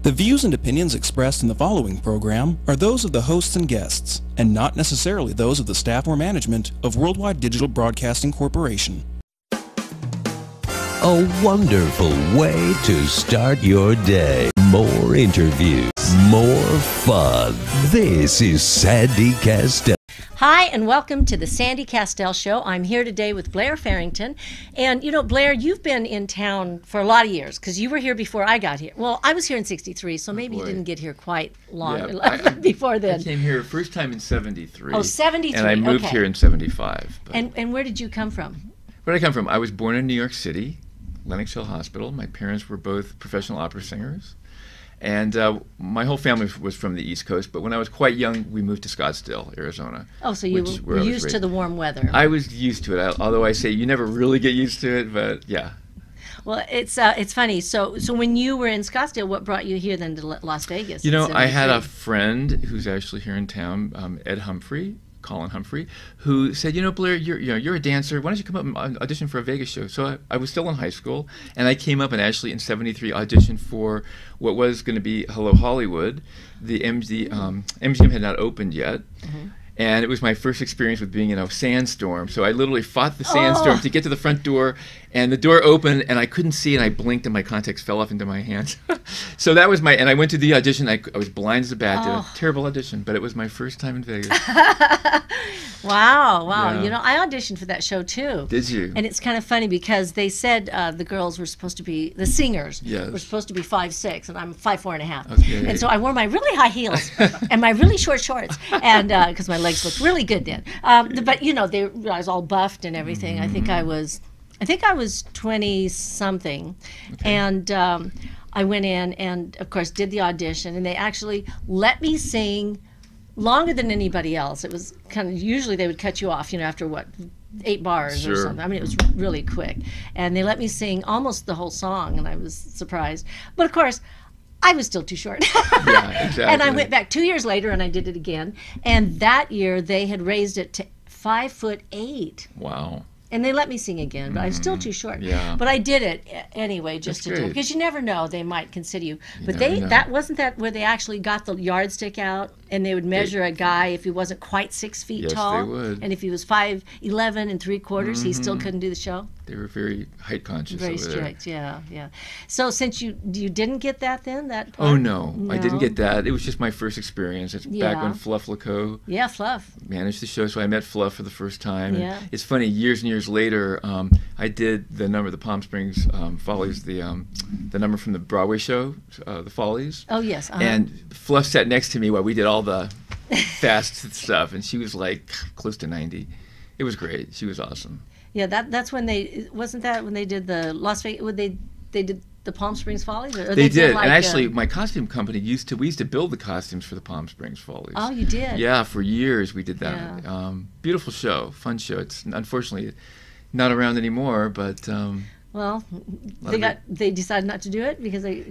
The views and opinions expressed in the following program are those of the hosts and guests, and not necessarily those of the staff or management of Worldwide Digital Broadcasting Corporation. A wonderful way to start your day. More interviews, more fun. This is Sandy Kastel. Hi, and welcome to the Sandy Kastel Show. I'm here today with Blair Farrington. And, you know, Blair, you've been in town for a lot of years, because you were here before I got here. Well, I was here in 63, so maybe you didn't get here quite long before then. I came here first time in 73. Oh, 73, and I moved here in 75. But and where did you come from? Where did I come from? I was born in New York City, Lenox Hill Hospital. My parents were both professional opera singers. And my whole family was from the East Coast, but when I was quite young, we moved to Scottsdale, Arizona. Oh, so you were used to the warm weather. I was used to it, although I say you never really get used to it, but yeah. Well, it's funny. So when you were in Scottsdale, what brought you here then to Las Vegas? You know, I had a friend who's actually here in town, Colin Humphrey, who said, you know, Blair, you're a dancer. Why don't you come up and audition for a Vegas show? So I was still in high school, and I came up and actually in 73 auditioned for what was going to be Hello Hollywood. The MGM had not opened yet. Mm-hmm. And it was my first experience with being in a sandstorm. So I literally fought the sandstorm to get to the front door, and the door opened, and I couldn't see, and I blinked, and my contacts fell off into my hands. So that was and I went to the audition. I was blind as a bat. Did a terrible audition, but it was my first time in Vegas. Wow. Yeah. You know, I auditioned for that show, too. Did you? And it's kind of funny because they said the girls were supposed to be, the singers were supposed to be 5'6", and I'm 5'4.5". Okay. And so I wore my really high heels and my really short shorts, and because my legs looked really good then. But, you know, I was all buffed and everything. Mm-hmm. I think I was 20-something, and I went in and, of course, did the audition, and they actually let me sing longer than anybody else. It was kind of, usually they would cut you off, you know, after 8 bars or something. I mean, it was really quick. And they let me sing almost the whole song, and I was surprised. But, of course, I was still too short. Yeah, exactly. And I went back 2 years later, and I did it again. And that year, they had raised it to 5'8". Wow. And they let me sing again, but I was still too short. Yeah. But I did it anyway, just to do it, because you never know, they might consider you. But that wasn't that where they actually got the yardstick out, and they would measure a guy if he wasn't quite 6 feet tall. Yes, they would. And if he was 5'11 3/4, he still couldn't do the show. They were very height conscious. Very strict, yeah. So since you didn't get that then, that part? Oh no, I didn't get that. It was just my first experience. It's back when Fluff LeCaux managed the show, so I met Fluff for the first time. Yeah. And it's funny, years and years later, I did the number, the Palm Springs Follies, the number from the Broadway show, the Follies. Oh yes. And Fluff sat next to me while we did all the fast stuff, and she was like close to 90. It was great. She was awesome. Yeah, that's when wasn't that when they did the Las Vegas, they did the Palm Springs Follies? Or they did, like, and actually my costume company we used to build the costumes for the Palm Springs Follies. Oh, you did? Yeah, for years we did that. Yeah. Beautiful show, fun show. It's unfortunately not around anymore, but... well, they decided not to do it because they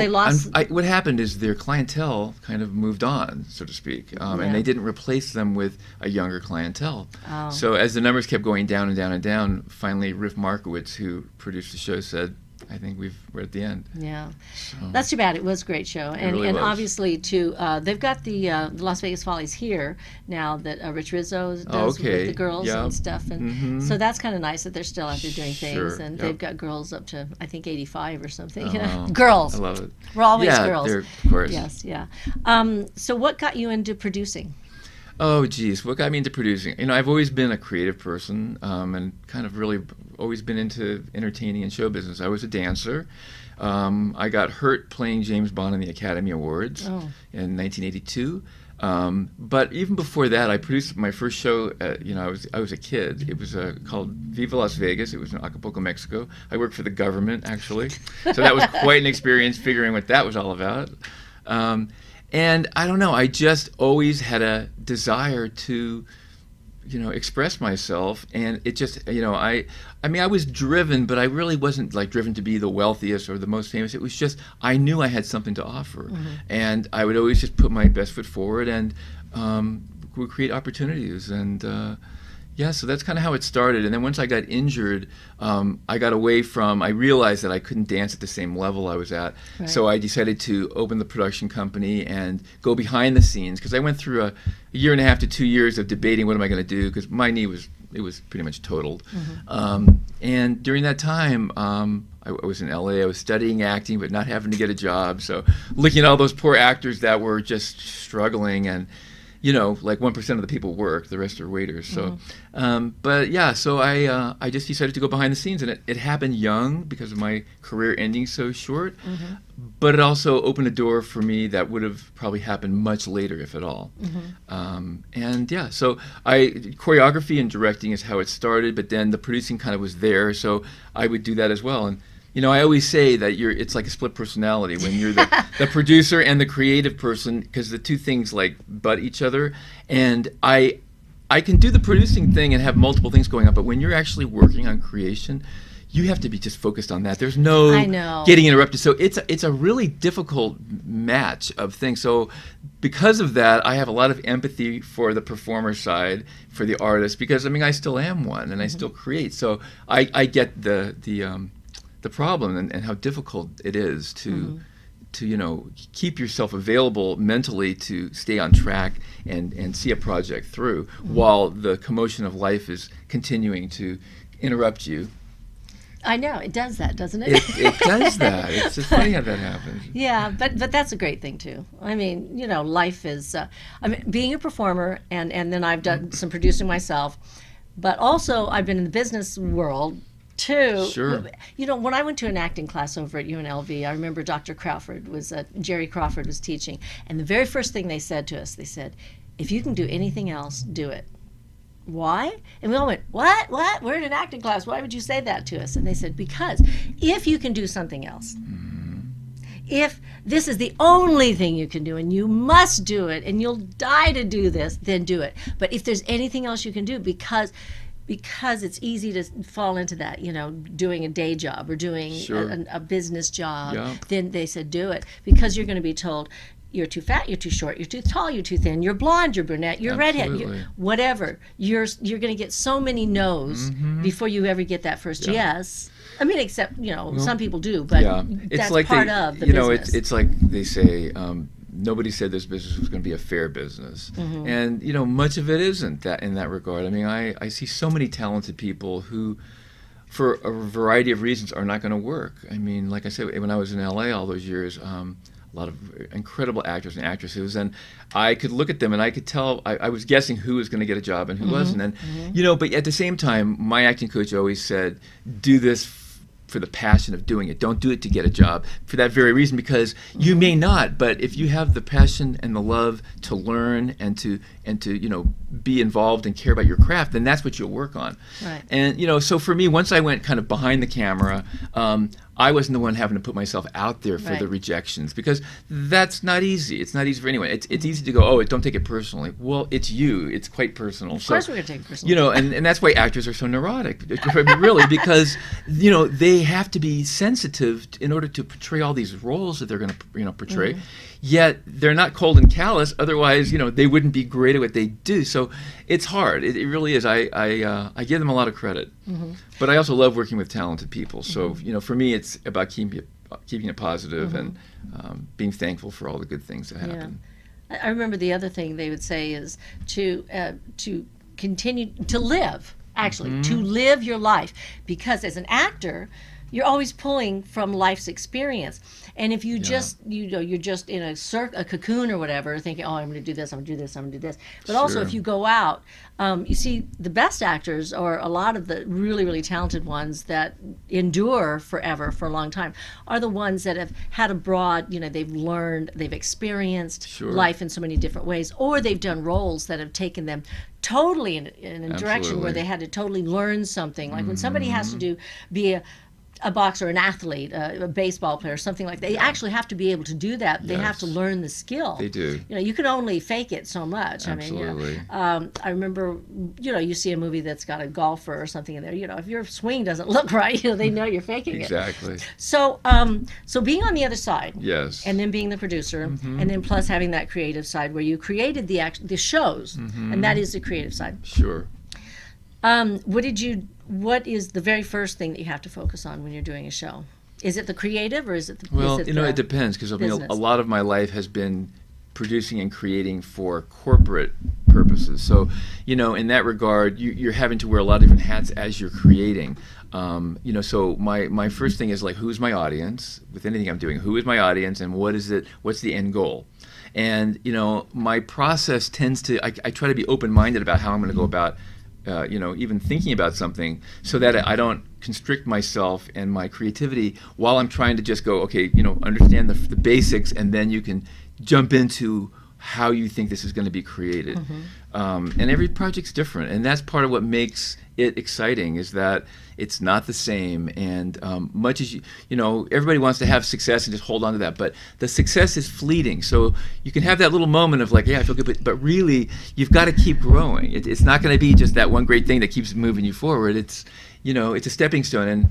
lost. What happened is their clientele kind of moved on, so to speak, and they didn't replace them with a younger clientele. Oh. So as the numbers kept going down and down and down, finally Riff Markowitz, who produced the show, said, I think we're at the end. Yeah, so, that's too bad. It was a great show, and really was. Obviously too, they've got the Las Vegas Follies here now that Rich Rizzo does with the girls and stuff, and so that's kind of nice that they're still out there doing things, and they've got girls up to I think 85 or something. You know? Girls, I love it. We're always girls. Of course. Yes, yeah. So what got you into producing? Oh, geez, what got me into producing? You know, I've always been a creative person, and kind of really always been into entertaining and show business. I was a dancer. I got hurt playing James Bond in the Academy Awards in 1982. But even before that, I produced my first show. I was a kid. It was called Viva Las Vegas. It was in Acapulco, Mexico. I worked for the government, actually, so that was quite an experience figuring what that was all about. And I don't know, I just always had a desire to, express myself, and it just, I was driven, but I really wasn't like driven to be the wealthiest or the most famous. It was just, I knew I had something to offer, and I would always just put my best foot forward and would create opportunities, and Yeah, so that's kind of how it started. And then once I got injured, I got away from, I realized that I couldn't dance at the same level I was at. Right. So I decided to open the production company and go behind the scenes, because I went through a year and a half to 2 years of debating what am I going to do, because my knee was pretty much totaled. And during that time, I was in LA. I was studying acting, but not having to get a job. So looking at all those poor actors that were just struggling, and like 1% of the people work, the rest are waiters. So, but yeah, so I just decided to go behind the scenes, and it happened young because of my career ending so short. But it also opened a door for me that would have probably happened much later, if at all. And yeah, so choreography and directing is how it started, but then the producing kind of was there, so I would do that as well. And I always say that it's like a split personality when you're the producer and the creative person, because the two things like butt each other. And I can do the producing thing and have multiple things going on, but when you're actually working on creation, you have to be just focused on that. There's no getting interrupted. So it's a really difficult match of things. So because of that, I have a lot of empathy for the performer side, for the artist, because I still am one, and I still create. So I get the problem and how difficult it is to keep yourself available mentally to stay on track and see a project through while the commotion of life is continuing to interrupt you. I know, it does that, doesn't it? It does that. It's just funny how that happens. Yeah, but that's a great thing too. Life is, being a performer, and then I've done some producing myself, but also I've been in the business world too. Sure. When I went to an acting class over at UNLV, I remember Dr. Jerry Crawford was teaching, and the very first thing they said to us, they said, if you can do anything else, do it. Why? And we all went, what? We're in an acting class. Why would you say that to us? And they said, because if you can do something else, if this is the only thing you can do and you must do it and you'll die to do this, then do it. But if there's anything else you can do, because it's easy to fall into that, doing a day job or doing a business job, then they said do it, because you're going to be told, you're too fat, you're too short, you're too tall, you're too thin, you're blonde, you're brunette, you're redhead, whatever. You're going to get so many no's before you ever get that first yes. Except, some people do, but that's like part of the business. It's like they say, nobody said this business was going to be a fair business. And, much of it isn't that in that regard. I see so many talented people who, for a variety of reasons, are not going to work. Like I said, when I was in LA all those years, a lot of incredible actors and actresses, and I could look at them and I could tell, I was guessing who was going to get a job and who wasn't. And, but at the same time, my acting coach always said, do this for the passion of doing it. Don't do it to get a job, for that very reason, because you may not, but if you have the passion and the love to learn and to be involved and care about your craft, then that's what you'll work on. Right. And so for me, once I went kind of behind the camera, I wasn't the one having to put myself out there for the rejections, because that's not easy. It's not easy for anyone. It's easy to go, oh, don't take it personally. Well, it's you. It's quite personal. Of course we're going to take it personally. And that's why actors are so neurotic, really, because, they have to be sensitive in order to portray all these roles that they're going to, portray. Yet they're not cold and callous. Otherwise, they wouldn't be great at what they do. So it's hard. It really is. I give them a lot of credit. But I also love working with talented people. So, for me, it's about keeping it positive and being thankful for all the good things that happen. Yeah. I remember the other thing they would say is to continue to live, to live your life. Because as an actor, you're always pulling from life's experience. And if you just, you're just in a cocoon or whatever, thinking, oh, I'm going to do this, I'm going to do this, I'm going to do this. But also if you go out, you see the best actors, or a lot of the really, really talented ones that endure forever, for a long time, are the ones that have had a broad, they've learned, they've experienced life in so many different ways, or they've done roles that have taken them totally in a direction where they had to totally learn something. Like when somebody has to be a boxer, an athlete, a baseball player, something like that. They actually have to be able to do that. They have to learn the skill. They do. You can only fake it so much. Absolutely. I remember, you see a movie that's got a golfer or something in there. If your swing doesn't look right, they know you're faking it. Exactly. So, so being on the other side, and then being the producer, and then plus having that creative side where you created the shows, and that is the creative side. Sure. What is the very first thing that you have to focus on when you're doing a show? Is it the creative, or is it the Well, is it it depends, because business? a lot of my life has been producing and creating for corporate purposes. So, in that regard, you're having to wear a lot of different hats as you're creating. So my first thing is like, who's my audience? With anything I'm doing, who is my audience, and what's the end goal? And my process tends to, I try to be open-minded about how I'm going to go about even thinking about something, so that I don't constrict myself and my creativity while I'm trying to just go, okay, understand the basics, and then you can jump into how you think this is going to be created. And every project's different, and that's part of what makes it exciting, is that it's not the same. And much as everybody wants to have success and just hold on to that, but the success is fleeting. So you can have that little moment of like, yeah, I feel good, but really you've got to keep growing. It's not going to be just that one great thing that keeps moving you forward. It's it's a stepping stone. And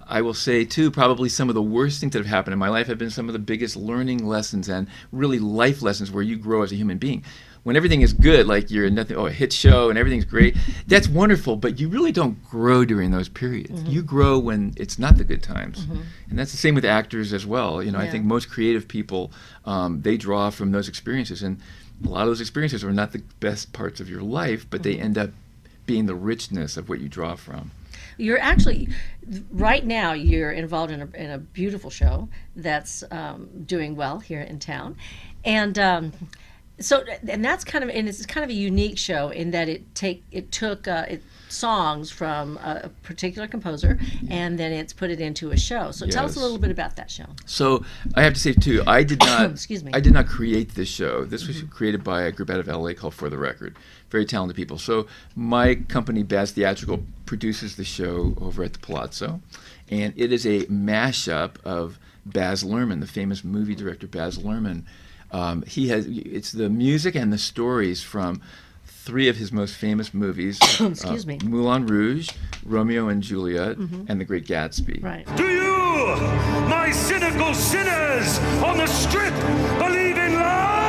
I will say too, probably some of the worst things that have happened in my life have been some of the biggest learning lessons and really life lessons where you grow as a human being. When everything is good, like you're in nothing, a hit show and everything's great, that's wonderful, but you really don't grow during those periods. You grow when it's not the good times. And that's the same with actors as well. I think most creative people, they draw from those experiences, and a lot of those experiences are not the best parts of your life, but they end up being the richness of what you draw from. You're actually, right now, you're involved in a beautiful show that's doing well here in town, and that's kind of, and it's kind of a unique show in that it took songs from a particular composer, and then it's put it into a show. So tell us a little bit about that show. So I have to say too, I did not excuse me. I did not create this show. This was created by a group out of LA called For the Record. Very talented people. So my company, Baz Theatrical, produces the show over at the Palazzo, and it is a mashup of Baz Luhrmann, the famous movie director Baz Luhrmann. It's the music and the stories from 3 of his most famous movies. Excuse me. Moulin Rouge, Romeo and Juliet, and The Great Gatsby. Right. Do you, my cynical sinners on the strip, believe in love?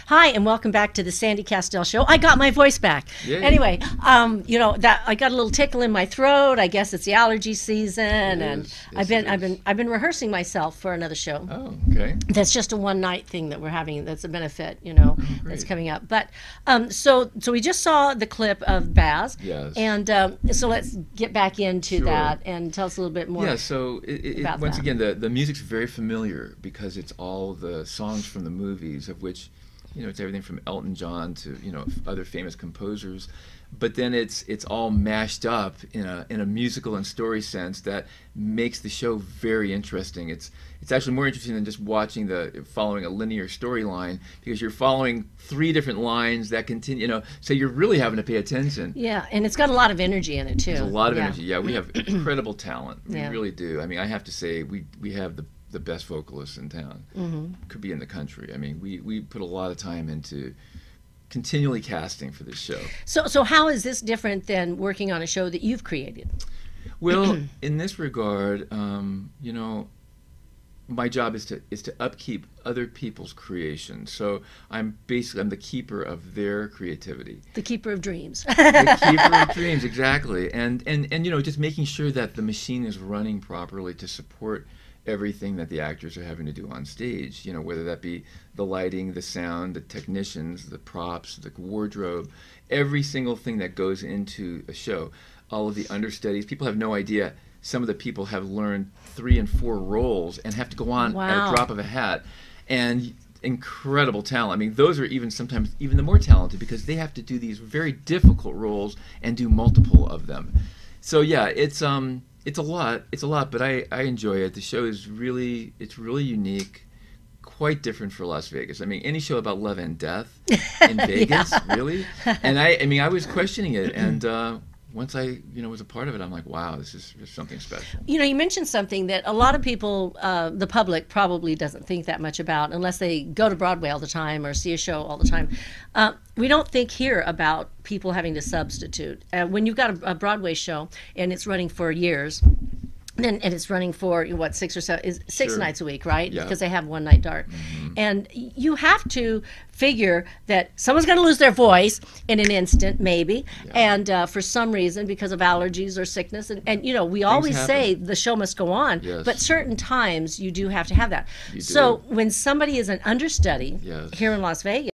Hi, and welcome back to the Sandy Kastel Show. I got my voice back. Yay. Anyway, that I got a little tickle in my throat. I guess it's the allergy season, I've been rehearsing myself for another show. Oh, okay. That's just a one-night thing that we're having. That's a benefit, that's coming up. But so we just saw the clip of Baz. Yes. And so let's get back into that and tell us a little bit more. Yeah. So about once that. again, the music's very familiar because it's all the songs from the movies, of which it's everything from Elton John to other famous composers, but then it's all mashed up in a musical and story sense that makes the show very interesting. It's actually more interesting than just following a linear storyline, because you're following 3 different lines that continue. So you're really having to pay attention. Yeah, and it's got a lot of energy in it too. There's a lot of energy. Yeah, we have incredible talent. We Yeah. really do. I mean, I have to say we have the best vocalists in town. Could be in the country. I mean, we put a lot of time into continually casting for this show. So how is this different than working on a show that you've created? Well, in this regard, my job is to upkeep other people's creations. So I'm the keeper of their creativity. The keeper of dreams. The keeper of dreams, exactly. And just making sure that the machine is running properly to support everything that the actors are having to do on stage. Whether that be the lighting, the sound, the technicians, the props, the wardrobe, every single thing that goes into a show. All of the understudies. People have no idea. Some of the people have learned 3 and 4 roles and have to go on at a drop of a hat. And incredible talent. I mean, those are sometimes even the more talented because they have to do these very difficult roles and do multiple of them. So yeah, it's a lot. It's a lot, but I enjoy it. The show is really unique, quite different for Las Vegas. I mean, any show about love and death in Vegas, really. And I was questioning it, and once I was a part of it, I'm like, wow, this is something special. You mentioned something that a lot of people, the public, probably doesn't think that much about unless they go to Broadway all the time or see a show all the time. We don't think here about people having to substitute. When you've got a Broadway show and it's running for years, and it's running for 6 or 7, 6 Sure. nights a week, right? Yeah. Because they have one night dark. Mm-hmm. And you have to figure that someone's going to lose their voice in an instant, maybe, and for some reason because of allergies or sickness. And we always say the show must go on, Yes. but certain times you do have to have that. You So do. when somebody is an understudy Yes. here in Las Vegas,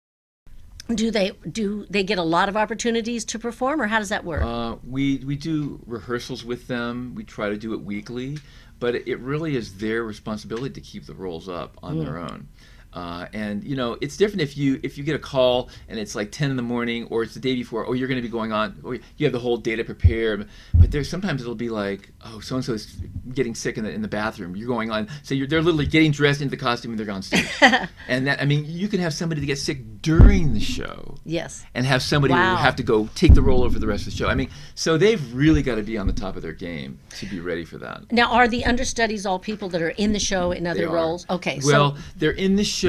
do they get a lot of opportunities to perform, or how does that work? We do rehearsals with them. We try to do it weekly, but it really is their responsibility to keep the roles up on their own. And it's different if you get a call and it's like 10 in the morning, or it's the day before. Oh, you're going to be going on, or you have the whole day to prepare. But there's sometimes it'll be like, oh, so and so is getting sick in the bathroom. You're going on, so they're literally getting dressed into the costume and they're on stage. And that, you can have somebody that gets sick during the show. Yes. And have somebody who have to go take the role over the rest of the show. So they've really got to be on the top of their game to be ready for that. Now, are the understudies all people that are in the show in other They are. roles? Okay. Well, they're in the show.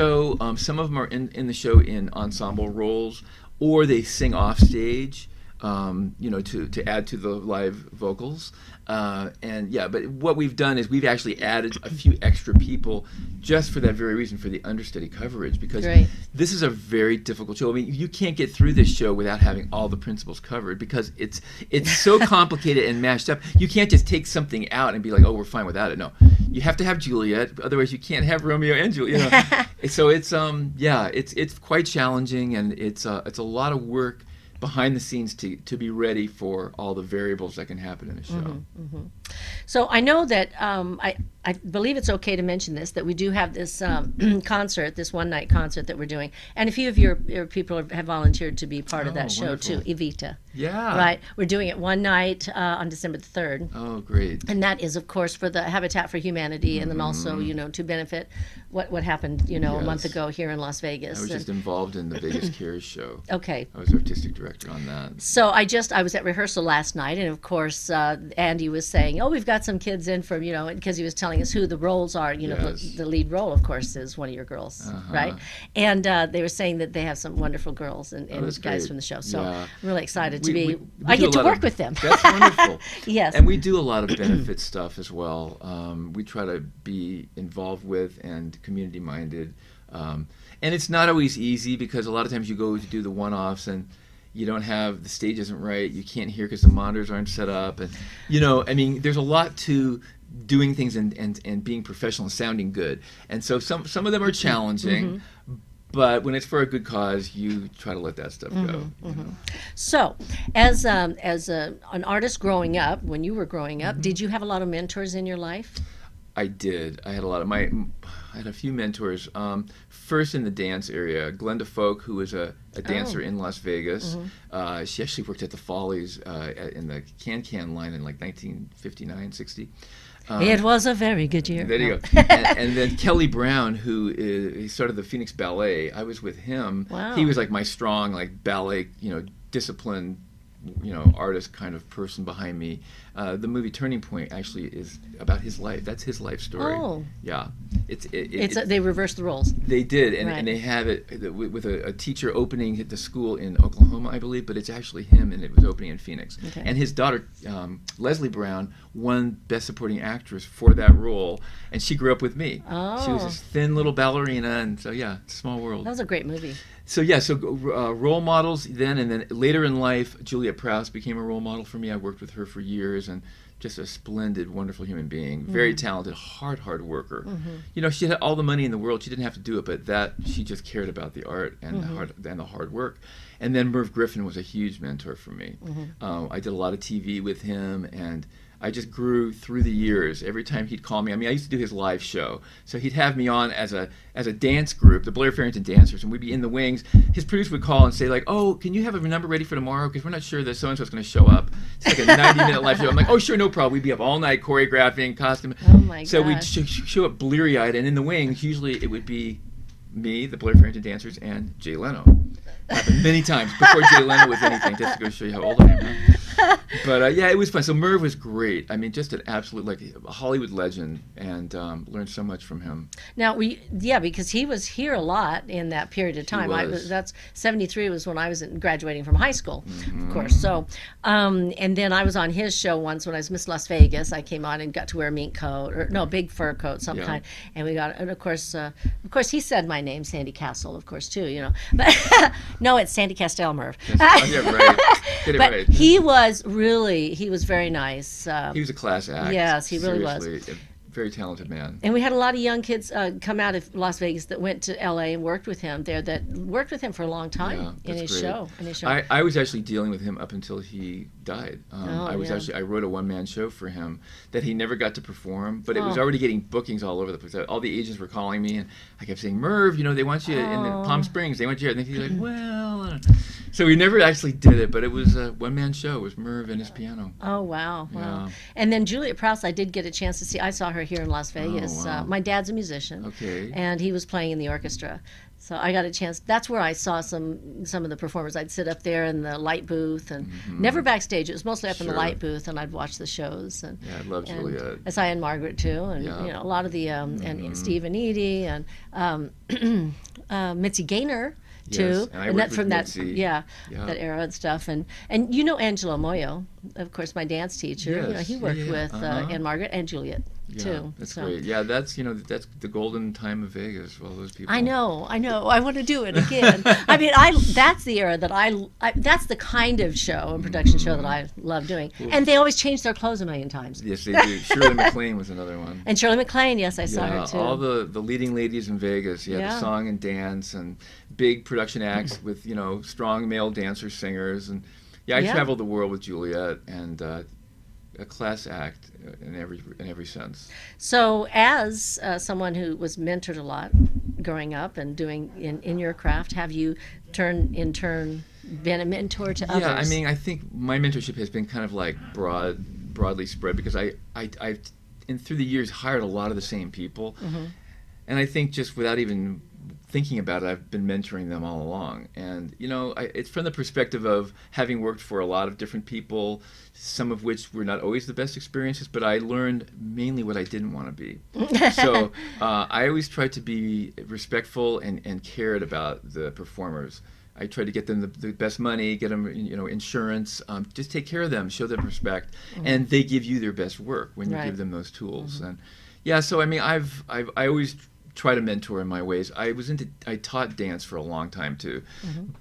Some of them are in the show in ensemble roles, or they sing off stage, to add to the live vocals. But what we've done is we've actually added a few extra people just for that very reason, for the understudy coverage, because this is a very difficult show. You can't get through this show without having all the principals covered, because it's so complicated and mashed up. You can't just take something out and be like, oh, we're fine without it. No, you have to have Juliet, otherwise you can't have Romeo and Juliet. So it's quite challenging, and it's a lot of work behind the scenes to be ready for all the variables that can happen in a show. So I know that I believe it's okay to mention this, that we do have this concert, this one-night concert that we're doing, and a few of your people have volunteered to be part of that show wonderful. too. Evita. Yeah. Right. We're doing it one night on December the 3rd. Oh, great. And that is, of course, for the Habitat for Humanity, and then also, to benefit what happened, a month ago here in Las Vegas. I was just involved in the Vegas Cares show. Okay. I was artistic director on that. So I was at rehearsal last night, and of course, Andy was saying, oh, we've got some kids in from, because he was telling us who the roles are. Yes. The lead role, of course, is one of your girls, right? And they were saying that they have some wonderful girls and guys great. from the show. So Yeah. I'm really excited to We be. do I get a to lot work of- with them. That's wonderful. Yes. And we do a lot of benefit stuff as well. We try to be involved with and community-minded. And it's not always easy, because a lot of times you go to do the one-offs and you don't have, the stage isn't right, you can't hear because the monitors aren't set up. And, there's a lot to doing things and being professional and sounding good. And so some of them are challenging. But when it's for a good cause, you try to let that stuff go. So, as an artist growing up, when you were growing up, did you have a lot of mentors in your life? I did. I had a few mentors. First in the dance area, Glenda Folk, who was a dancer in Las Vegas. She actually worked at the Follies in the Can line in like 1959, 60. It was a very good year. There you go. And then Kelly Brown, he started the Phoenix Ballet. I was with him. Wow. He was like my strong, like ballet, disciplined artist kind of person behind me. The movie Turning Point actually is about his life. That's his life story. Oh. Yeah. They reversed the roles. They did, and they have it with a teacher opening the school in Oklahoma, I believe, but it's actually him, and it was opening in Phoenix. Okay. And his daughter, Leslie Brown, won Best Supporting Actress for that role, and she grew up with me. Oh. She was this thin little ballerina, and so yeah, it's a small world. That was a great movie. So yeah, role models then, and then later in life, Juliet Prowse became a role model for me. I worked with her for years, and just a splendid, wonderful human being, very talented, hard worker. She had all the money in the world. She didn't have to do it, but that she just cared about the art and the hard work. And then Merv Griffin was a huge mentor for me. I did a lot of TV with him, and I just grew through the years. Every time he'd call me, I used to do his live show, so he'd have me on as a dance group, the Blair Farrington dancers, and we'd be in the wings. His producer would call and say like, "Oh, can you have a number ready for tomorrow? Because we're not sure that so and so's going to show up." It's like a 90-minute live show. I'm like, "Oh, sure, no problem." We'd be up all night choreographing, costume. Oh my gosh. So we'd show up bleary-eyed, and in the wings, usually it would be me, the Blair Farrington dancers, and Jay Leno. Happened many times before Jay Leno was anything, just to go show you how old I am. But yeah, it was fun. So Merv was great. Just an absolute a Hollywood legend, and learned so much from him. Now because he was here a lot in that period of time. That's 73 was when I was graduating from high school, of course. So, and then I was on his show once when I was Miss Las Vegas. I came on and got to wear a mink coat a big fur coat, some kind, and and of course he said my name, Sandy Kastel, of course too, but no, it's Sandy Kastel, Merv. Yeah, right. Get it but right. he was very nice. He was a class act. Yes, he really was. Seriously, a very talented man. And we had a lot of young kids come out of Las Vegas that went to L.A. and worked with him there, that worked with him for a long time in his show. I was actually dealing with him up until he died. I wrote a one-man show for him that he never got to perform, but it was already getting bookings all over the place. All the agents were calling me, and I kept saying, "Merv, they want you in Palm Springs. They want you." And he's like, "Well," I don't know. So we never actually did it, but it was a one-man show. It was Merv and his piano. Oh, wow. Yeah. And then Juliet Prowse, I did get a chance to see. I saw her here in Las Vegas. Oh, wow. My dad's a musician. Okay. And he was playing in the orchestra. So I got a chance. That's where I saw some of the performers. I'd sit up there in the light booth, and never backstage. It was mostly up in the light booth, and I'd watch the shows. And yeah, I love Juliet. I saw Anne Margaret too, and a lot of the and Steve and Edie and Mitzi Gaynor too. Yes, and I worked from with that Mitzi. that era and stuff. And Angelo Moyo, of course, my dance teacher. Yes. He worked with Anne Margaret and Juliet. Too. That's great. Yeah, that's that's the golden time of Vegas for all those people. I know. I want to do it again. That's the era that that's the kind of show and production show that I love doing. And they always change their clothes a million times. Yes, they do. Shirley MacLaine was another one. And Shirley MacLaine, yes, I saw her too. All the leading ladies in Vegas. The song and dance and big production acts with strong male dancers, singers, and I traveled the world with Juliet, and a class act in every sense. So, as someone who was mentored a lot growing up and doing in your craft, have you in turn been a mentor to others? Yeah, I think my mentorship has been kind of like broadly spread, because I've through the years hired a lot of the same people, and I think just without even thinking about it, I've been mentoring them all along. And it's from the perspective of having worked for a lot of different people, some of which were not always the best experiences, but I learned mainly what I didn't want to be. So I always tried to be respectful and cared about the performers. I tried to get them the best money, get them insurance, just take care of them, show them respect, and they give you their best work when you give them those tools. And so I always try to mentor in my ways. I taught dance for a long time too,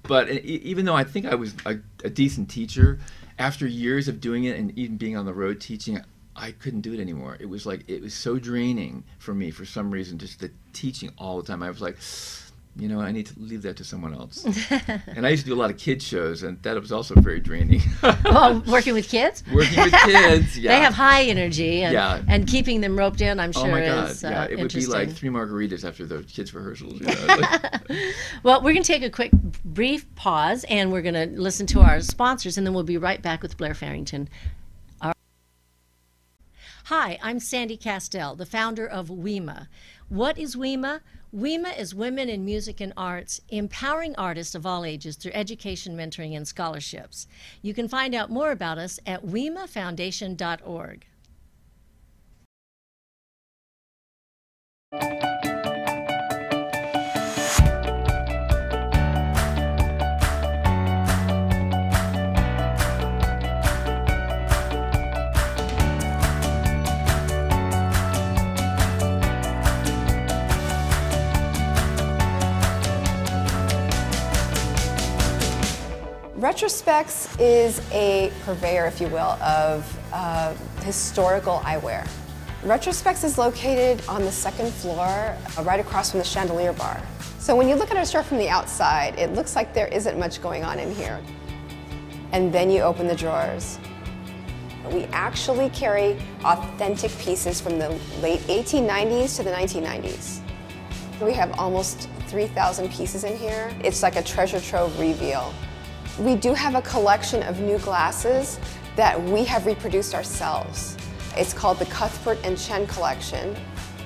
but even though I think I was a decent teacher, after years of doing it and even being on the road teaching, I couldn't do it anymore. It was so draining for me for some reason, just the teaching all the time. I was like, I need to leave that to someone else. And I used to do a lot of kids shows, and that was also very draining. Well, working with kids? Working with kids, yeah. They have high energy, and keeping them roped in, I'm sure, oh my God, is it would be like 3 margaritas after the kids' rehearsals. Well, we're going to take a quick, brief pause, and we're going to listen to our sponsors, and then we'll be right back with Blair Farrington. Hi, I'm Sandy Kastel, the founder of WIMA. What is WIMA? WIMA is Women in Music and Arts, empowering artists of all ages through education, mentoring, and scholarships. You can find out more about us at wimafoundation.org. Retrospects is a purveyor, if you will, of historical eyewear. Retrospects is located on the second floor, right across from the chandelier bar. So when you look at our store from the outside, it looks like there isn't much going on in here. And then you open the drawers. We actually carry authentic pieces from the late 1890s to the 1990s. We have almost 3,000 pieces in here. It's like a treasure trove reveal. We do have a collection of new glasses that we have reproduced ourselves. It's called the Cuthbert and Chen collection.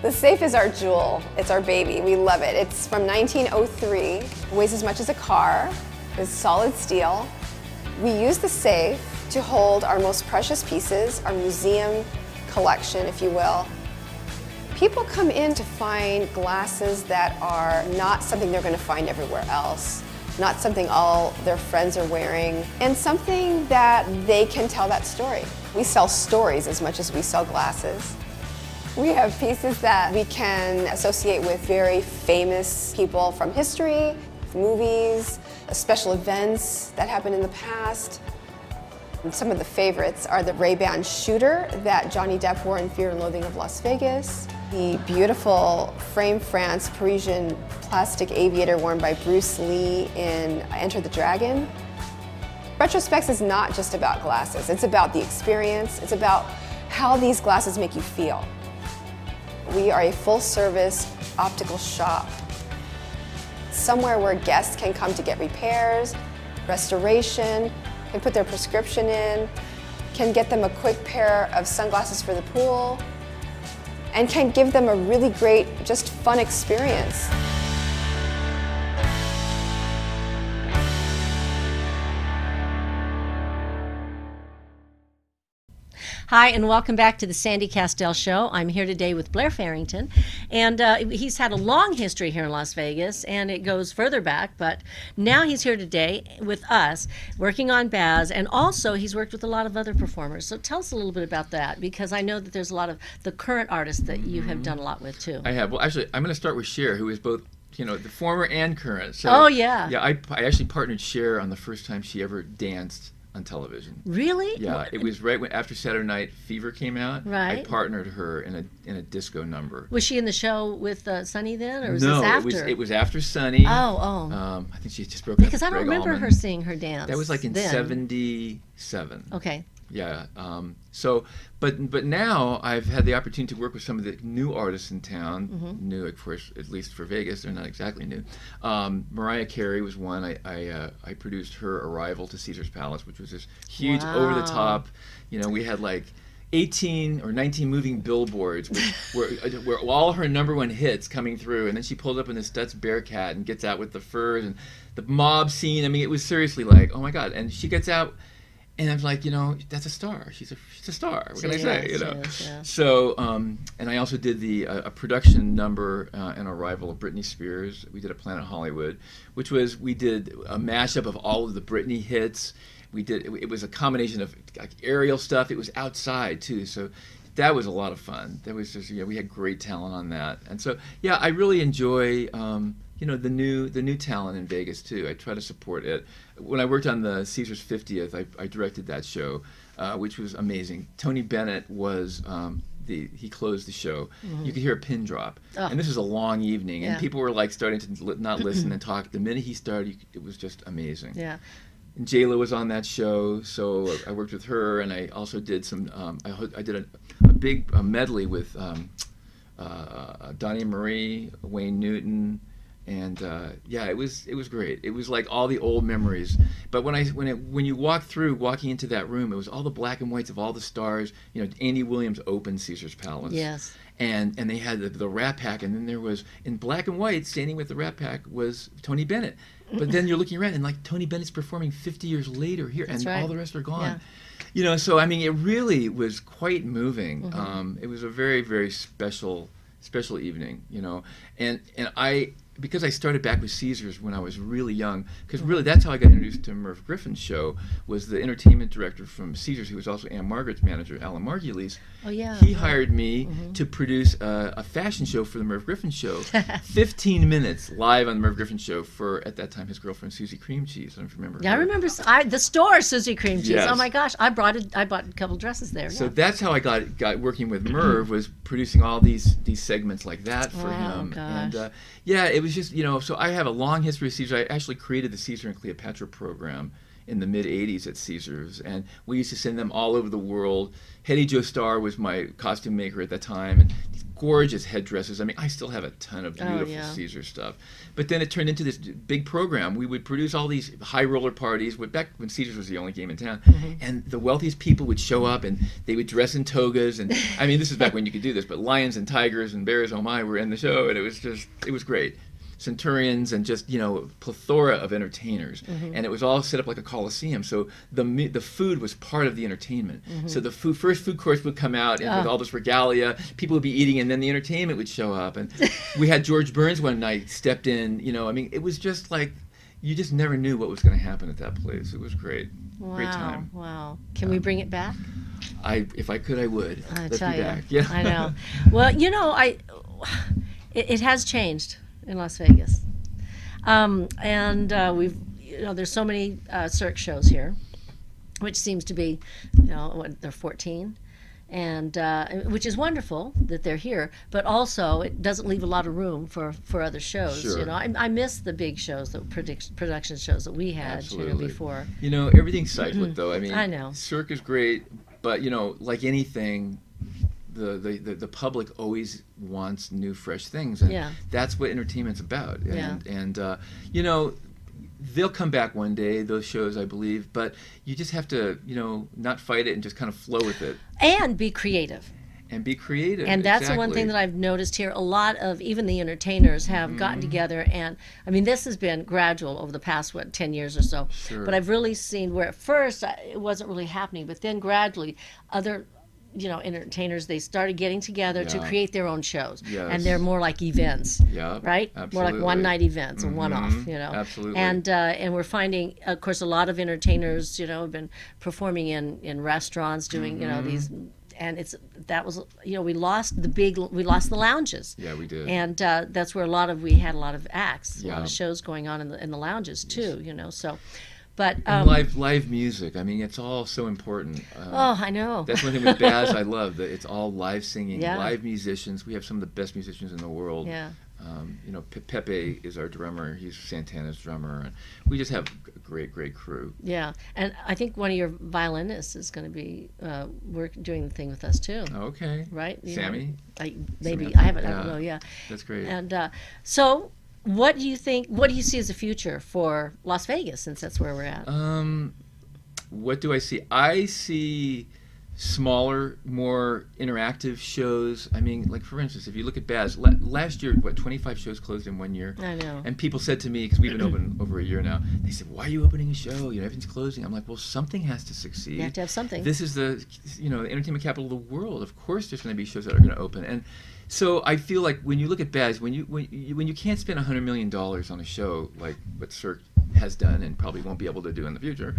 The safe is our jewel. It's our baby. We love it. It's from 1903. It weighs as much as a car. It's solid steel. We use the safe to hold our most precious pieces, our museum collection, if you will. People come in to find glasses that are not something they're going to find everywhere else. Not something all their friends are wearing, and something that they can tell that story. We sell stories as much as we sell glasses. We have pieces that we can associate with very famous people from history, movies, special events that happened in the past. And some of the favorites are the Ray-Ban shooter that Johnny Depp wore in Fear and Loathing of Las Vegas, the beautiful frame France Parisian plastic aviator worn by Bruce Lee in Enter the Dragon. Retrospects is not just about glasses. It's about the experience. It's about how these glasses make you feel. We are a full-service optical shop, somewhere where guests can come to get repairs, restoration, can put their prescription in, can get them a quick pair of sunglasses for the pool, and can give them a really great, just fun experience. Hi, and welcome back to the Sandy Kastel Show. I'm here today with Blair Farrington, and he's had a long history here in Las Vegas, and it goes further back, but now he's here today with us, working on Baz, and also he's worked with a lot of other performers. So tell us a little bit about that, because I know that there's a lot of the current artists that you have done a lot with, too. I have. Well, actually, I'm going to start with Cher, who is both, you know, the former and current. So, oh, yeah. Yeah, I actually partnered Cher on the first time she ever danced on television. Really? Yeah, it was right after Saturday Night Fever came out. Right. I partnered her in a disco number. Was she in the show with Sonny then, or was no, this after? it was after Sonny. Oh. I think she just broke up. Because I don't remember her seeing her dance. That was like in then. 77. Okay. Yeah. But now I've had the opportunity to work with some of the new artists in town. New, of course, at least for Vegas, they're not exactly new. Mariah Carey was one. I produced her arrival to Caesar's Palace, which was this huge, over the top. You know, we had like 18 or 19 moving billboards where all her #1 hits coming through, and then she pulled up in this Stutz Bearcat and gets out with the furs and the mob scene. I mean, it was seriously like, oh my God! And she gets out. And I was like, you know, that's a star. She's a star. What can I say? You know. Yeah. So, and I also did a production number and arrival of Britney Spears. We did a Planet Hollywood, we did a mashup of all of the Britney hits. It was a combination of like aerial stuff. It was outside too, so that was a lot of fun. That was just, we had great talent on that. And so I really enjoy. The new talent in Vegas too. I try to support it. When I worked on the Caesar's 50th, I directed that show, which was amazing. Tony Bennett was he closed the show. You could hear a pin drop, and this was a long evening, and people were like starting to not listen and talk. The minute he started, it was just amazing. Yeah. And J-Lo was on that show, so I worked with her, and I also did some. I did a big medley with Donnie Marie, Wayne Newton, And yeah, it was great. It was like all the old memories. But when you walking into that room, it was all the black and whites of all the stars. You know, Andy Williams opened Caesar's Palace. Yes. And they had the Rat Pack, and then there was, in black and white, standing with the Rat Pack was Tony Bennett. But then you're looking around, and like Tony Bennett's performing 50 years later here, and all the rest are gone. Yeah. You know, so I mean, it really was quite moving. It was a very, very special evening. You know, and because I started back with Caesars when I was really young, because really that's how I got introduced to Merv Griffin's show, was the entertainment director from Caesars, who was also Anne Margaret's manager, Alan Margulies. Oh, yeah. He hired me to produce a fashion show for the Merv Griffin show, 15 minutes live on the Merv Griffin show for, at that time, his girlfriend Susie Cream Cheese. I don't know if you remember. Yeah, her. I remember the store Susie Cream Cheese. Yes. Oh my gosh, I bought a couple dresses there. So that's how I got working with Merv, was producing all these segments like that for him. Gosh. And yeah, it was just, you know, so I have a long history of Caesars. I actually created the Caesar and Cleopatra program in the mid-'80s at Caesars, and we used to send them all over the world. Hetty Jo Starr was my costume maker at that time, and these gorgeous headdresses. I mean, I still have a ton of beautiful Caesar stuff. But then it turned into this big program. We would produce all these high roller parties, back when Caesars was the only game in town, and the wealthiest people would show up, and they would dress in togas, and I mean, this is back when you could do this, but lions and tigers and bears, oh my, were in the show, and it was great. Centurions and just, you know, plethora of entertainers, and it was all set up like a coliseum. So the food was part of the entertainment. So the first food course would come out and with all this regalia, people would be eating, and then the entertainment would show up. And we had George Burns one night stepped in. You know, I mean, it was just like you just never knew what was going to happen at that place. It was great. Wow, great time. Wow. Can we bring it back? If I could, I would. Let's be back. Yeah. I know. Well, you know, it has changed in Las Vegas, and we've, you know, there's so many Cirque shows here, which seems to be, you know, they're 14, and which is wonderful that they're here, but also it doesn't leave a lot of room for other shows. Sure. You know, I miss the big shows, the production shows that we had, you know, before. You know, everything's cyclic though. I mean, I know Cirque is great, but you know, like anything, the public always wants new, fresh things, and that's what entertainment's about. And you know, they'll come back one day, those shows, I believe, but you just have to, you know, not fight it and just kind of flow with it. And be creative. And be creative. And that's the one thing that I've noticed here. A lot of even the entertainers have gotten together, and I mean, this has been gradual over the past 10 years or so. Sure. But I've really seen where at first it wasn't really happening, but then gradually other, you know, entertainers, they started getting together to create their own shows. Yes. And they're more like events. Yeah. Right? Absolutely. More like one-night events, a one-off, you know. Absolutely. And we're finding, of course, a lot of entertainers, you know, have been performing in restaurants, doing, you know, these, and that was, you know, we lost the lounges. Yeah, we did. And that's where we had a lot of acts, a lot Yeah. of shows going on in the lounges too, you know. So, but and live music. I mean, it's all so important. Oh, I know. That's one thing with Baz I love, that it's all live singing, Yeah. live musicians. We have some of the best musicians in the world. Yeah. You know, Pepe is our drummer. He's Santana's drummer, and we just have a great crew. Yeah, and I think one of your violinists is going to be doing the thing with us too. Okay. Right, Sammy. Maybe Samantha. I haven't. I don't know. Yeah. That's great. And so, what do you think? What do you see as the future for Las Vegas, since that's where we're at? What do I see? I see smaller, more interactive shows. I mean, like for instance, if you look at Baz, last year, 25 shows closed in 1 year. I know. And people said to me, because we've been open over a year now, they said, "Why are you opening a show? You know, everything's closing." I'm like, well, something has to succeed. You have to have something. This is the, you know, the entertainment capital of the world. Of course, there's going to be shows that are going to open. And so I feel like when you look at Baz, when you can't spend $100 million on a show like what Cirque has done and probably won't be able to do in the future,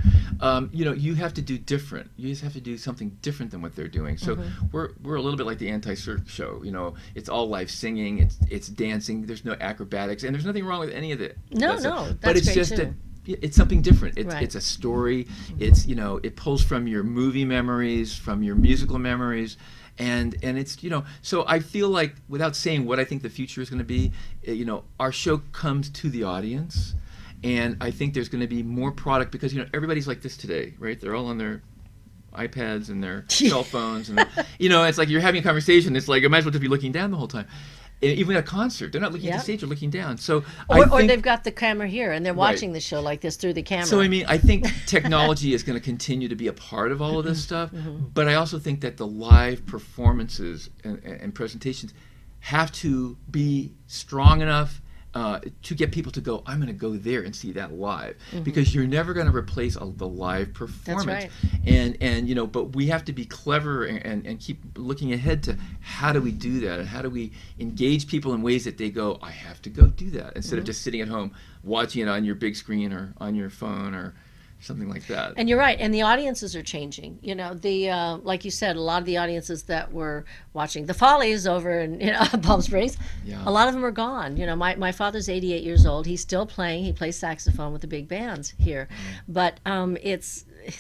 you know, you have to do different. You just have to do something different than what they're doing. So we're a little bit like the anti-Cirque show. You know, it's all live singing, it's dancing. There's no acrobatics, and there's nothing wrong with any of it. That's but it's great just too. it's something different. Right. It's a story. It's, you know, it pulls from your movie memories, from your musical memories. And it's, you know, so I feel like, without saying what I think the future is going to be, you know, our show comes to the audience, and I think there's going to be more product, because, you know, everybody's like this today, right? They're all on their iPads and their cell phones, and you know, it's like you're having a conversation. It's like I might as well just be looking down the whole time. even at a concert, they're not looking at the stage; they're looking down. So, or they've got the camera here and they're watching the show like this through the camera. So I mean, I think technology is going to continue to be a part of all of this stuff, but I also think that the live performances and presentations have to be strong enough to get people to go, I'm going to go there and see that live, because you're never going to replace the live performance. That's right. And but we have to be clever and keep looking ahead to how do we do that, and how do we engage people in ways that they go, I have to go do that, instead of just sitting at home watching it on your big screen or on your phone or something like that. And you're right, and the audiences are changing. You know, like you said, a lot of the audiences that were watching the Follies over in Palm Springs, a lot of them are gone. You know, my father's 88 years old. He's still playing. He plays saxophone with the big bands here, but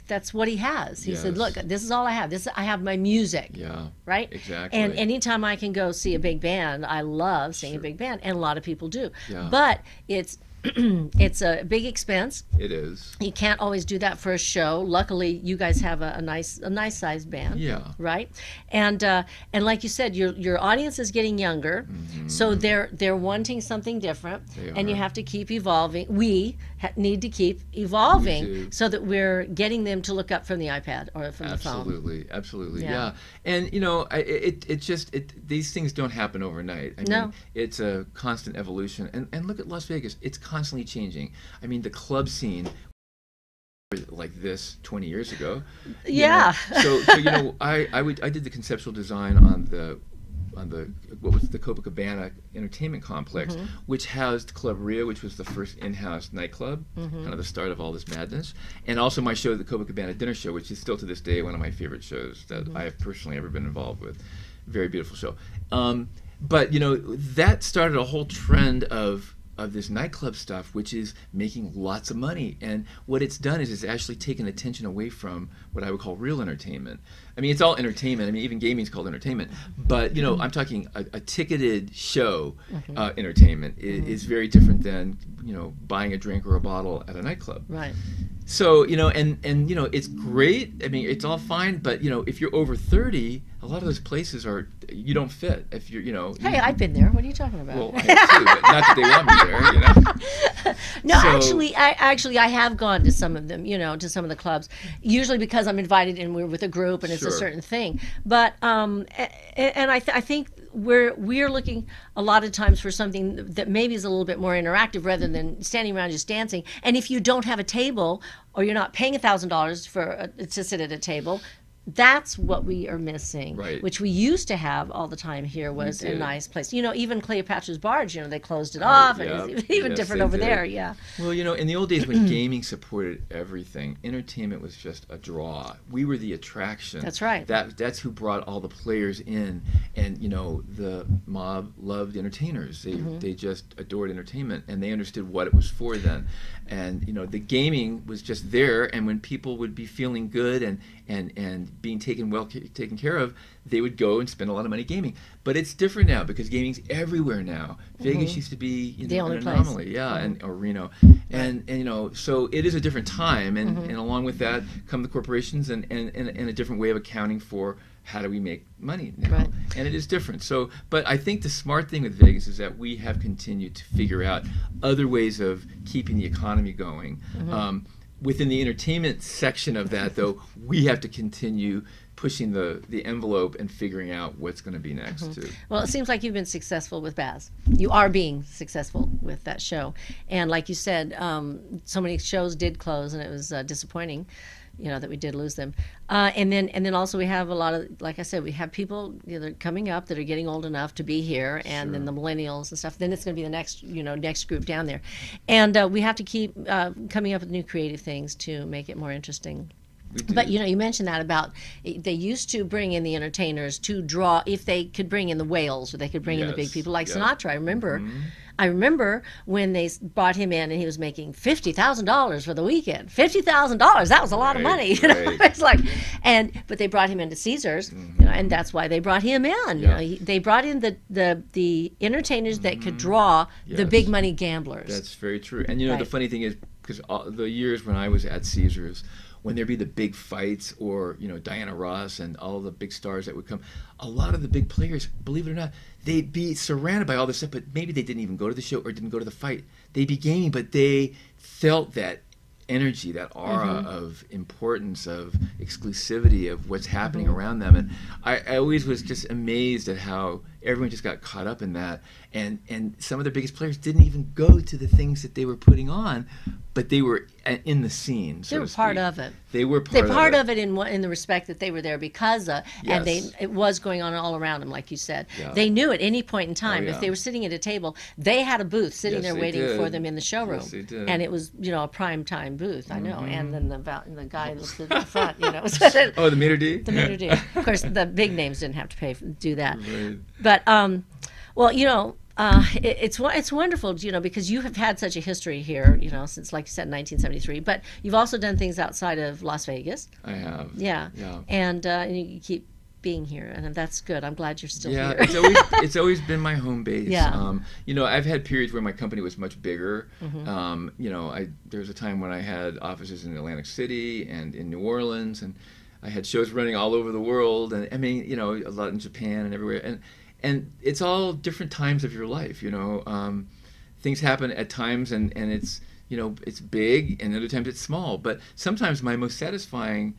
that's what he has. He said, look, this is all I have. I have my music. Yeah. Right? Exactly. And anytime I can go see a big band, I love seeing a big band, and a lot of people do. Yeah. But it's a big expense. It is. You can't always do that for a show. Luckily, you guys have a nice sized band. Yeah. Right. And like you said, your audience is getting younger, so they're wanting something different, and you have to keep evolving. We need to keep evolving so that we're getting them to look up from the iPad or from the phone. Absolutely. Yeah. And these things don't happen overnight. I mean, it's a constant evolution. And look at Las Vegas. It's constantly changing. I mean, the club scene like this 20 years ago. Yeah. So I did the conceptual design on the what was the Copacabana entertainment complex, which housed Club Rio, which was the first in-house nightclub, kind of the start of all this madness, and also my show, the Copacabana Dinner Show, which is still to this day one of my favorite shows that I have personally ever been involved with. Very beautiful show. But that started a whole trend of this nightclub stuff, which is making lots of money. And what it's done is it's actually taken attention away from what I would call real entertainment. I mean, it's all entertainment. I mean, even gaming's called entertainment. But, I'm talking a ticketed show entertainment is very different than, buying a drink or a bottle at a nightclub. Right. So, and it's great. I mean, it's all fine. But, if you're over 30, a lot of those places you don't fit. If you're, Hey, I've been there. What are you talking about? Well, I have too, but not that they want me there, No, so, I have gone to some of them, to some of the clubs, usually because I'm invited and we're with a group and it's a certain thing. But, and I think we're looking a lot of times for something that maybe is a little bit more interactive rather than standing around just dancing. And if you don't have a table or you're not paying $1,000 to sit at a table, that's what we are missing, which we used to have all the time here was a nice place. Even Cleopatra's Barge, they closed it off, and it's even different over there, Well, in the old days when gaming supported everything, entertainment was just a draw. We were the attraction. That's right. That's who brought all the players in, and, the mob loved entertainers. They just adored entertainment, and they understood what it was for then. And, the gaming was just there, and when people would be feeling good and being taken care of, they would go and spend a lot of money gaming. But it's different now because gaming's everywhere now. Vegas used to be the only an anomaly, or Reno, and so it is a different time, and along with that come the corporations and a different way of accounting for how do we make money now, and it is different. So, but I think the smart thing with Vegas is that we have continued to figure out other ways of keeping the economy going. Within the entertainment section of that, though, we have to continue pushing the envelope and figuring out what's going to be next, too. Well, it seems like you've been successful with Baz. You are being successful with that show. And like you said, so many shows did close, and it was disappointing, that we did lose them. And then also we have a lot of, like I said, we have people that are coming up that are getting old enough to be here, and then the millennials and stuff. Then it's going to be the next group down there. And we have to keep coming up with new creative things to make it more interesting. But you mentioned that about they used to bring in the entertainers to draw, if they could bring in the whales, or they could bring in the big people like Sinatra. I remember when they brought him in and he was making $50,000 for the weekend. $50,000, that was a lot of money. It's like, but they brought him into Caesars, and that's why they brought him in. They brought in the entertainers that could draw the big money gamblers. That's very true. And the funny thing is, because the years when I was at Caesars, when there'd be the big fights, or Diana Ross and all the big stars that would come, a lot of the big players, believe it or not, they'd be surrounded by all this stuff, but maybe they didn't even go to the show or didn't go to the fight. They'd be gaming, but they felt that energy, that aura of importance, of exclusivity, of what's happening around them. And I always was just amazed at how everyone just got caught up in that. And some of the biggest players didn't even go to the things that they were putting on, but they were in the scene. They were part of it. They were part of it in the respect that they were there because of, and it was going on all around them, like you said. Yeah. They knew at any point in time, if they were sitting at a table, they had a booth sitting there waiting for them in the showroom. Yes, they did. And it was, a prime time booth, I know. And then the guy listed in front, Oh, the Meter D? The Meter D. Of course, the big names didn't have to do that. Right. But, it's wonderful, because you have had such a history here, since, like you said, 1973. But you've also done things outside of Las Vegas. I have. Yeah. And you keep being here, and that's good. I'm glad you're still here. it's always been my home base. Yeah. I've had periods where my company was much bigger. There was a time when I had offices in Atlantic City and in New Orleans, and I had shows running all over the world, and a lot in Japan and everywhere. And it's all different times of your life, things happen at times, and it's, it's big, and other times it's small. But sometimes my most satisfying,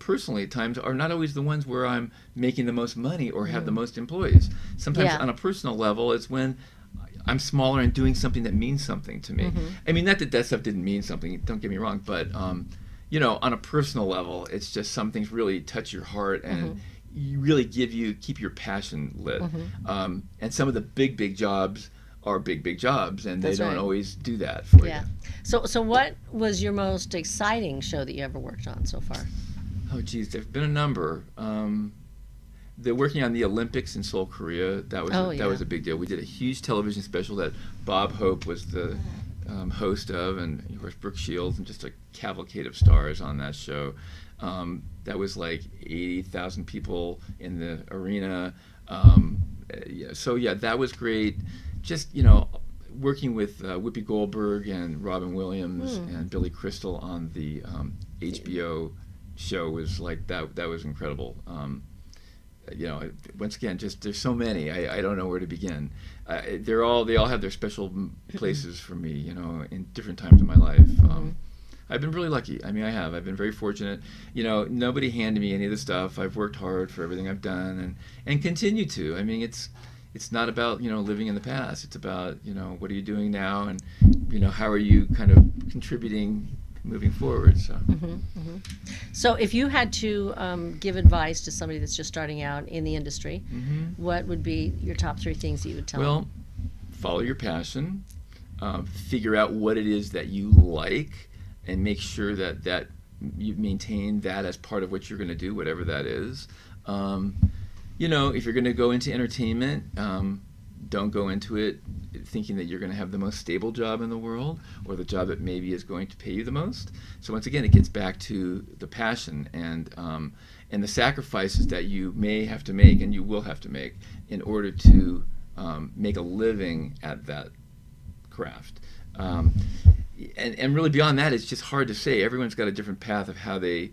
personally, times are not always the ones where I'm making the most money or have the most employees. Sometimes on a personal level, it's when I'm smaller and doing something that means something to me. I mean, not that stuff didn't mean something, don't get me wrong, but, on a personal level, it's just some things really touch your heart and you really keep your passion lit. And some of the big jobs are big jobs, and they don't always do that for you. So what was your most exciting show that you ever worked on so far? Oh, geez, there's been a number. They're working on the Olympics in Seoul, Korea. That was a big deal. We did a huge television special that Bob Hope was the host of, and of course Brooke Shields, and just a cavalcade of stars on that show. That was like 80,000 people in the arena. That was great. Just, working with Whoopi Goldberg and Robin Williams and Billy Crystal on the HBO show was like, that was incredible. Once again, just there's so many, I don't know where to begin. They all have their special places for me, in different times of my life. I've been really lucky. I mean, I've been very fortunate. Nobody handed me any of the stuff. I've worked hard for everything I've done and continue to. I mean, it's not about, living in the past. It's about, what are you doing now, and, how are you kind of contributing moving forward. So, So if you had to give advice to somebody that's just starting out in the industry, what would be your top 3 things that you would tell them? Well, follow your passion. Figure out what it is that you like, and make sure that you maintain that as part of what you're going to do, whatever that is. If you're going to go into entertainment, don't go into it thinking that you're going to have the most stable job in the world, or the job that maybe is going to pay you the most. So once again, it gets back to the passion and the sacrifices that you may have to make, and you will have to make, in order to make a living at that craft. And really beyond that, it's just hard to say. Everyone's got a different path of how they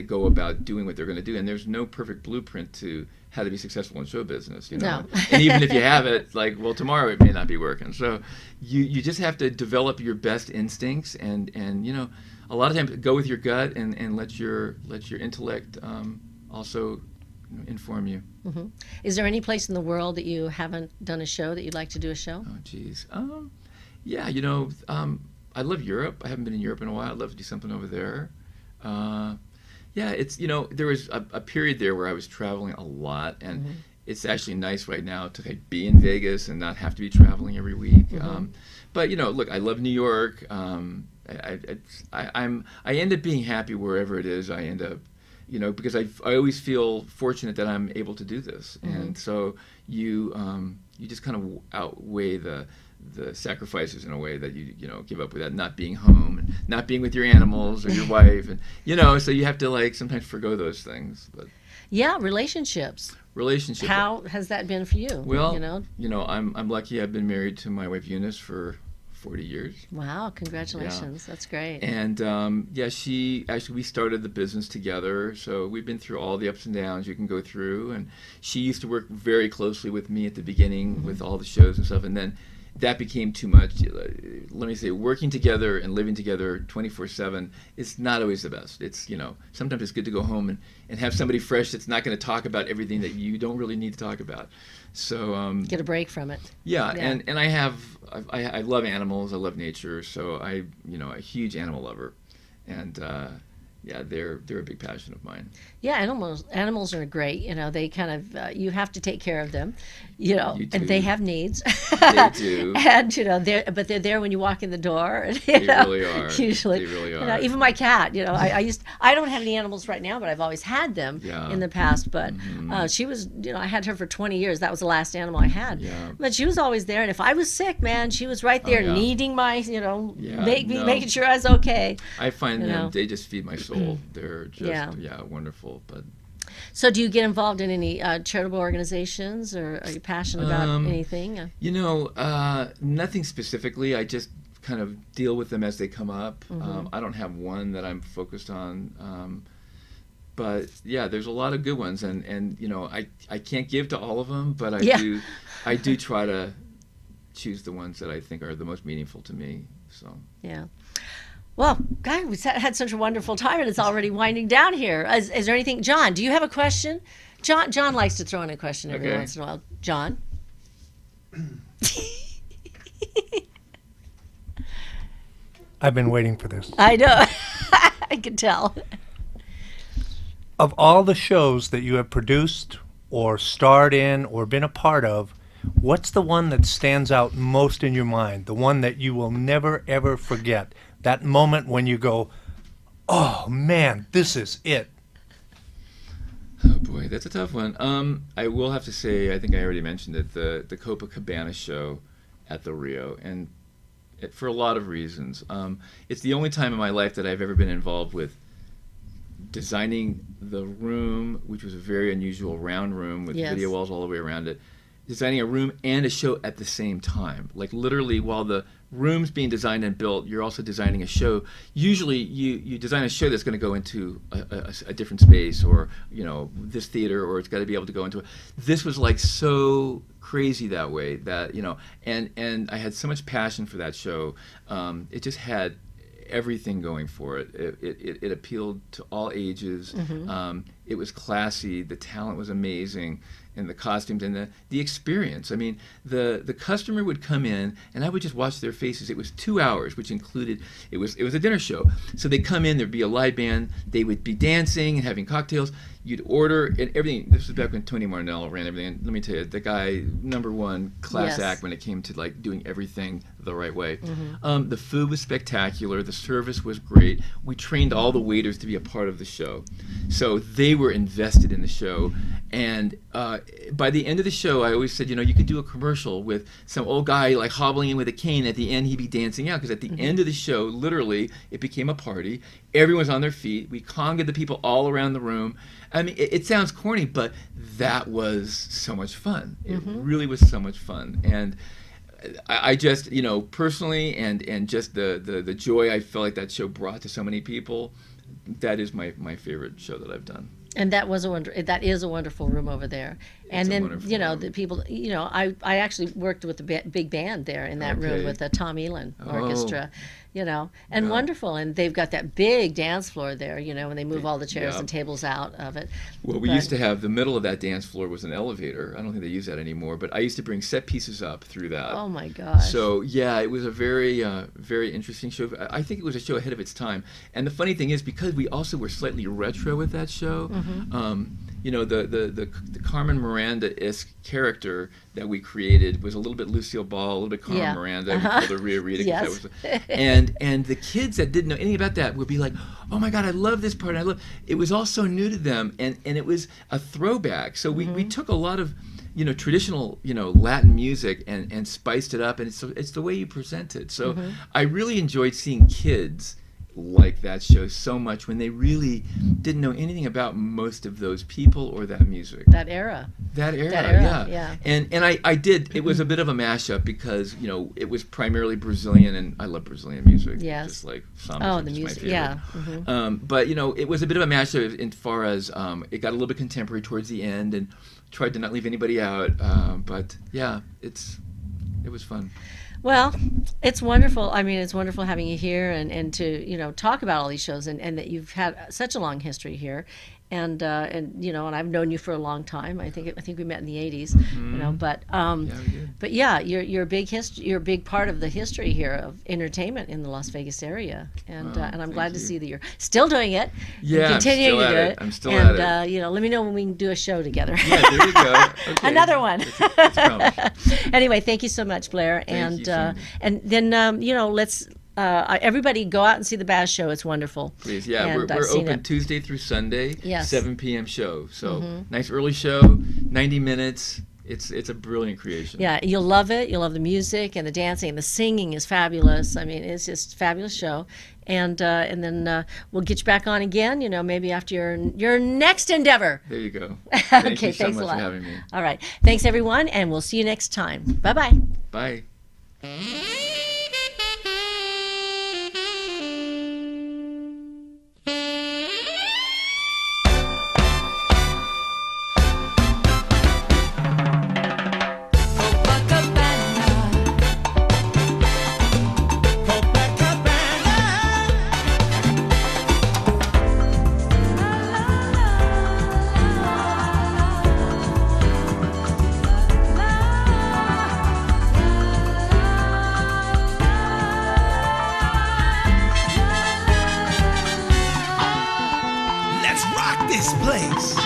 go about doing what they're going to do, and there's no perfect blueprint to how to be successful in show business. No. And even if you have it, tomorrow it may not be working. So you just have to develop your best instincts, and a lot of times go with your gut and let your intellect also inform you. Is there any place in the world that you haven't done a show that you'd like to do a show? Oh, geez. Yeah, I love Europe. I haven't been in Europe in a while. I'd love to do something over there. It's, there was a period there where I was traveling a lot, and it's actually nice right now to be in Vegas and not have to be traveling every week. But, look, I love New York. I end up being happy wherever it is I end up, because I always feel fortunate that I'm able to do this. And so you just kind of outweigh the sacrifices in a way that you give up with that, not being home and not being with your animals or your wife, and so you have to sometimes forgo those things. But relationships. How has that been for you? Well, I'm lucky. I've been married to my wife Eunice for 40 years. Wow, congratulations. That's great. And we started the business together. So we've been through all the ups and downs you can go through. And she used to work very closely with me at the beginning with all the shows and stuff. And then that became too much. Let me say, working together and living together 24/7 is not always the best. It's, sometimes it's good to go home and have somebody fresh that's not going to talk about everything that you don't really need to talk about. So get a break from it. Yeah. And I love animals. I love nature. So I'm a huge animal lover, and they're a big passion of mine. Yeah, animals are great. They kind of you have to take care of them, and they have needs. They do. And they're there when you walk in the door. They really are. Usually, they really are. Even my cat. I don't have any animals right now, but I've always had them in the past. But she was, I had her for 20 years. That was the last animal I had. Yeah. But she was always there, and if I was sick, man, she was right there, kneading my, making sure I was okay. I find them. They just feed my soul. They're just wonderful. But so, do you get involved in any charitable organizations, or are you passionate about anything? Nothing specifically. I just kind of deal with them as they come up. I don't have one that I'm focused on. But there's a lot of good ones, and I can't give to all of them, but I do try to choose the ones that I think are the most meaningful to me. So yeah. Well, God, we had such a wonderful time, and it's already winding down here. Is there anything, John? Do you have a question? John likes to throw in a question every once in a while. John. I've been waiting for this. I know. I can tell. Of all the shows that you have produced or starred in or been a part of, what's the one that stands out most in your mind? The one that you will never, ever forget? That moment when you go, oh, man, this is it. Oh, boy, that's a tough one. I will have to say, I think I already mentioned it, the Copacabana show at the Rio, and for a lot of reasons. It's the only time in my life that I've ever been involved with designing the room, which was a very unusual round room with video walls all the way around it, designing a room and a show at the same time. Like literally while the room's being designed and built, you're also designing a show. Usually you design a show that's going to go into a different space, or this theater, or it's got to be able to go into this was like so crazy that way that and I had so much passion for that show. It just had everything going for it. It appealed to all ages. It was classy. The talent was amazing, and the costumes and the experience. I mean, the customer would come in, and I would just watch their faces. It was 2 hours, which included it was a dinner show. So they'd come in. There'd be a live band. They would be dancing and having cocktails. You'd order and everything. This was back when Tony Marnell ran everything. And let me tell you, the guy, #1 class act when it came to like doing everything the right way. The food was spectacular. The service was great. We trained all the waiters to be a part of the show, so they were invested in the show. And by the end of the show, I always said, you could do a commercial with some old guy like hobbling in with a cane. At the end, he'd be dancing out, because at the end of the show, literally, it became a party. Everyone's on their feet. We congaed the people all around the room. I mean, it sounds corny, but that was so much fun. It really was so much fun. And I just, personally, and just the joy I felt like that show brought to so many people, that is my favorite show that I've done. And that is a wonderful room over there. And then the people, I actually worked with the big band there in that room with the Tom Elan Orchestra, and wonderful. And they've got that big dance floor there, when they move all the chairs and tables out of it. Well, we used to have the middle of that dance floor was an elevator. I don't think they use that anymore, but I used to bring set pieces up through that. Oh my gosh. So yeah, it was a very, very interesting show. I think it was a show ahead of its time. And the funny thing is, because we also were slightly retro with that show, the Carmen Miranda-esque character that we created was a little bit Lucille Ball, a little bit Carmen Miranda, we called her Rhea Rita. Yes. And the kids that didn't know anything about that would be like, oh my God, I love this part. It was all so new to them, and it was a throwback. So we took a lot of traditional Latin music and spiced it up, and it's the way you present it. So I really enjoyed seeing kids like that show so much when they really didn't know anything about most of those people or that music. That era. That era, yeah. And I did. It was a bit of a mashup because it was primarily Brazilian, and I love Brazilian music. Yes. Just like samba the is music. my favorite. Yeah. But it was a bit of a mashup as far as it got a little bit contemporary towards the end, and tried to not leave anybody out. But yeah, it was fun. Well, it's wonderful. I mean, it's wonderful having you here and to talk about all these shows and that you've had such a long history here, and I've known you for a long time. I think we met in the '80s, but you're a big you're a big part of the history here of entertainment in the Las Vegas area, and I'm glad to see that you're still doing it. Yeah, and continuing I'm still to do at it. I'm still at it. Let me know when we can do a show together. Yeah, there you go. Okay. Another one. Let's go. Anyway, thank you so much, Blair, Thank you, Cindy. and then let's. Everybody go out and see the Baz show. It's wonderful. Please, yeah. And We're seen open it. Tuesday through Sunday, Yes. 7 p.m. show. So nice early show, 90 minutes. It's a brilliant creation. Yeah, you'll love it. You'll love the music and the dancing and the singing is fabulous. I mean, it's just a fabulous show. And then we'll get you back on again. Maybe after your next endeavor. There you go. Thank Okay, you so thanks much a lot. for having me. All right, thanks everyone, and we'll see you next time. Bye-bye. Bye. Let's rock this place.